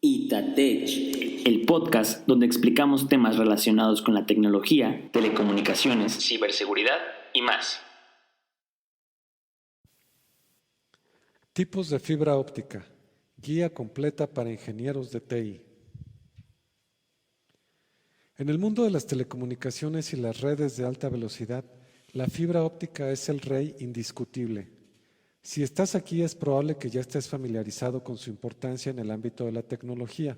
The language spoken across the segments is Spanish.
Itatech, el podcast donde explicamos temas relacionados con la tecnología, telecomunicaciones, ciberseguridad y más. Tipos de fibra óptica. Guía completa para ingenieros de TI. En el mundo de las telecomunicaciones y las redes de alta velocidad, la fibra óptica es el rey indiscutible. Si estás aquí es probable que ya estés familiarizado con su importancia en el ámbito de la tecnología,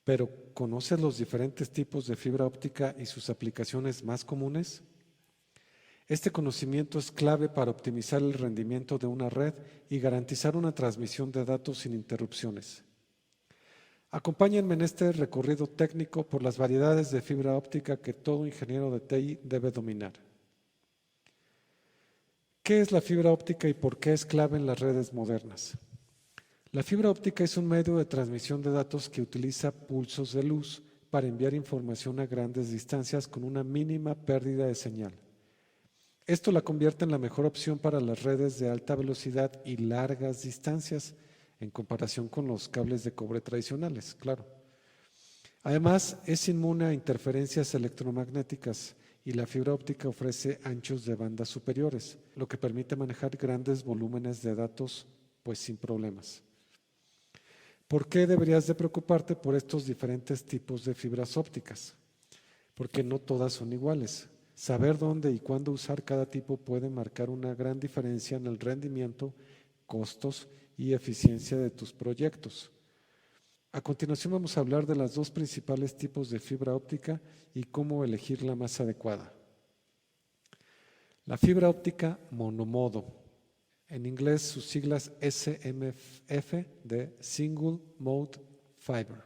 pero ¿conoces los diferentes tipos de fibra óptica y sus aplicaciones más comunes? Este conocimiento es clave para optimizar el rendimiento de una red y garantizar una transmisión de datos sin interrupciones. Acompáñenme en este recorrido técnico por las variedades de fibra óptica que todo ingeniero de TI debe dominar. ¿Qué es la fibra óptica y por qué es clave en las redes modernas? La fibra óptica es un medio de transmisión de datos que utiliza pulsos de luz para enviar información a grandes distancias con una mínima pérdida de señal. Esto la convierte en la mejor opción para las redes de alta velocidad y largas distancias en comparación con los cables de cobre tradicionales, claro. Además, es inmune a interferencias electromagnéticas y la fibra óptica ofrece anchos de banda superiores, lo que permite manejar grandes volúmenes de datos sin problemas. ¿Por qué deberías de preocuparte por estos diferentes tipos de fibras ópticas? Porque no todas son iguales. Saber dónde y cuándo usar cada tipo puede marcar una gran diferencia en el rendimiento, costos y eficiencia de tus proyectos. A continuación vamos a hablar de los dos principales tipos de fibra óptica y cómo elegir la más adecuada. La fibra óptica monomodo, en inglés sus siglas SMF de Single Mode Fiber.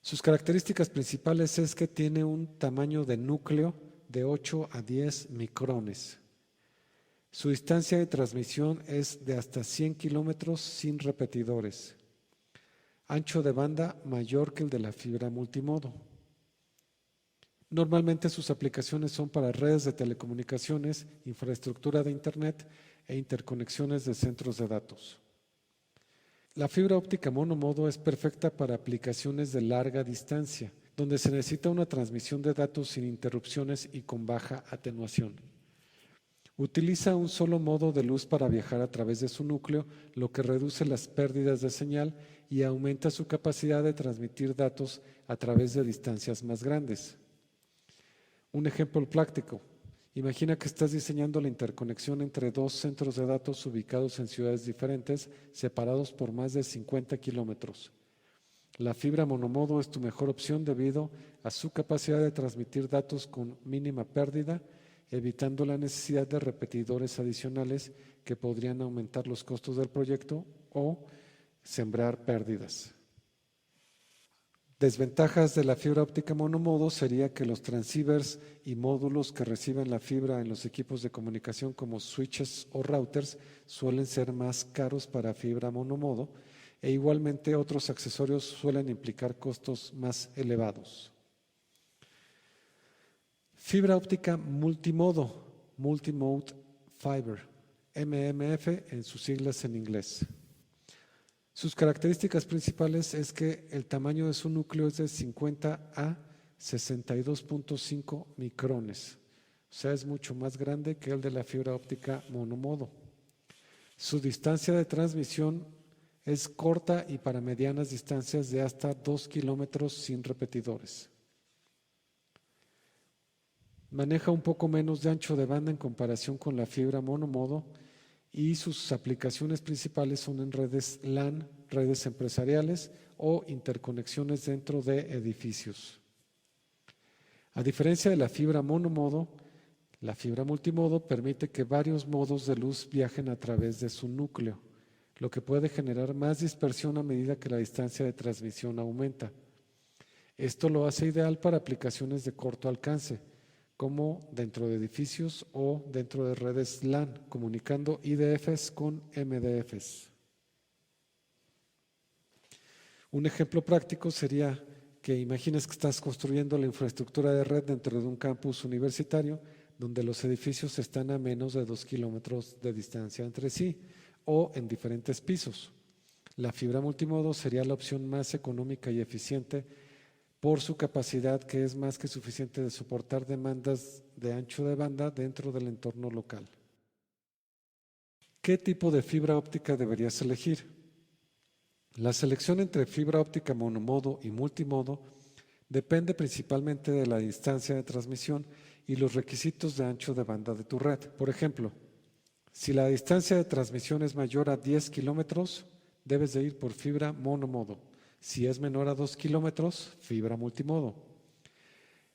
Sus características principales es que tiene un tamaño de núcleo de 8 a 10 micrones. Su distancia de transmisión es de hasta 100 kilómetros sin repetidores. Ancho de banda mayor que el de la fibra multimodo. Normalmente sus aplicaciones son para redes de telecomunicaciones, infraestructura de Internet e interconexiones de centros de datos. La fibra óptica monomodo es perfecta para aplicaciones de larga distancia, donde se necesita una transmisión de datos sin interrupciones y con baja atenuación. Utiliza un solo modo de luz para viajar a través de su núcleo, lo que reduce las pérdidas de señal y aumenta su capacidad de transmitir datos a través de distancias más grandes. Un ejemplo práctico. Imagina que estás diseñando la interconexión entre dos centros de datos ubicados en ciudades diferentes, separados por más de 50 kilómetros. La fibra monomodo es tu mejor opción debido a su capacidad de transmitir datos con mínima pérdida, evitando la necesidad de repetidores adicionales que podrían aumentar los costos del proyecto o sembrar pérdidas. Desventajas de la fibra óptica monomodo sería que los transceivers y módulos que reciben la fibra en los equipos de comunicación como switches o routers suelen ser más caros para fibra monomodo e igualmente otros accesorios suelen implicar costos más elevados. Fibra óptica multimodo, Multimode Fiber, MMF en sus siglas en inglés. Sus características principales es que el tamaño de su núcleo es de 50 a 62.5 micrones, o sea, es mucho más grande que el de la fibra óptica monomodo. Su distancia de transmisión es corta y para medianas distancias de hasta 2 kilómetros sin repetidores. Maneja un poco menos de ancho de banda en comparación con la fibra monomodo y sus aplicaciones principales son en redes LAN, redes empresariales o interconexiones dentro de edificios. A diferencia de la fibra monomodo, la fibra multimodo permite que varios modos de luz viajen a través de su núcleo, lo que puede generar más dispersión a medida que la distancia de transmisión aumenta. Esto lo hace ideal para aplicaciones de corto alcance, como dentro de edificios o dentro de redes LAN, comunicando IDFs con MDFs. Un ejemplo práctico sería que imagines que estás construyendo la infraestructura de red dentro de un campus universitario donde los edificios están a menos de 2 kilómetros de distancia entre sí o en diferentes pisos. La fibra multimodo sería la opción más económica y eficiente por su capacidad, que es más que suficiente de soportar demandas de ancho de banda dentro del entorno local. ¿Qué tipo de fibra óptica deberías elegir? La selección entre fibra óptica monomodo y multimodo depende principalmente de la distancia de transmisión y los requisitos de ancho de banda de tu red. Por ejemplo, si la distancia de transmisión es mayor a 10 kilómetros, debes de ir por fibra monomodo. Si es menor a 2 kilómetros, fibra multimodo.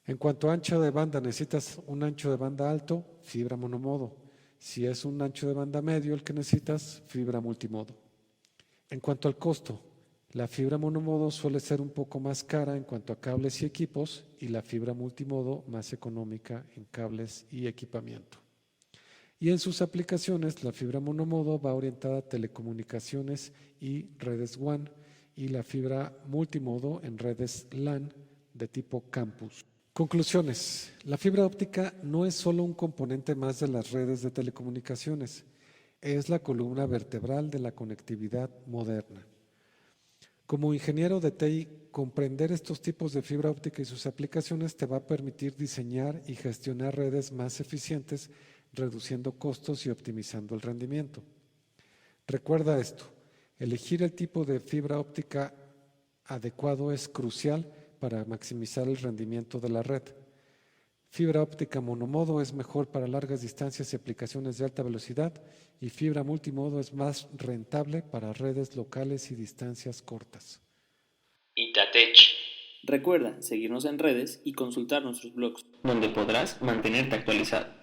En cuanto a ancho de banda, necesitas un ancho de banda alto, fibra monomodo. Si es un ancho de banda medio el que necesitas, fibra multimodo. En cuanto al costo, la fibra monomodo suele ser un poco más cara en cuanto a cables y equipos y la fibra multimodo más económica en cables y equipamiento. Y en sus aplicaciones, la fibra monomodo va orientada a telecomunicaciones y redes WAN y la fibra multimodo en redes LAN de tipo campus. Conclusiones. La fibra óptica no es solo un componente más de las redes de telecomunicaciones, es la columna vertebral de la conectividad moderna. Como ingeniero de TI, comprender estos tipos de fibra óptica y sus aplicaciones te va a permitir diseñar y gestionar redes más eficientes, reduciendo costos y optimizando el rendimiento. Recuerda esto, elegir el tipo de fibra óptica adecuado es crucial para maximizar el rendimiento de la red. Fibra óptica monomodo es mejor para largas distancias y aplicaciones de alta velocidad y fibra multimodo es más rentable para redes locales y distancias cortas. Itatech. Recuerda seguirnos en redes y consultar nuestros blogs, donde podrás mantenerte actualizado.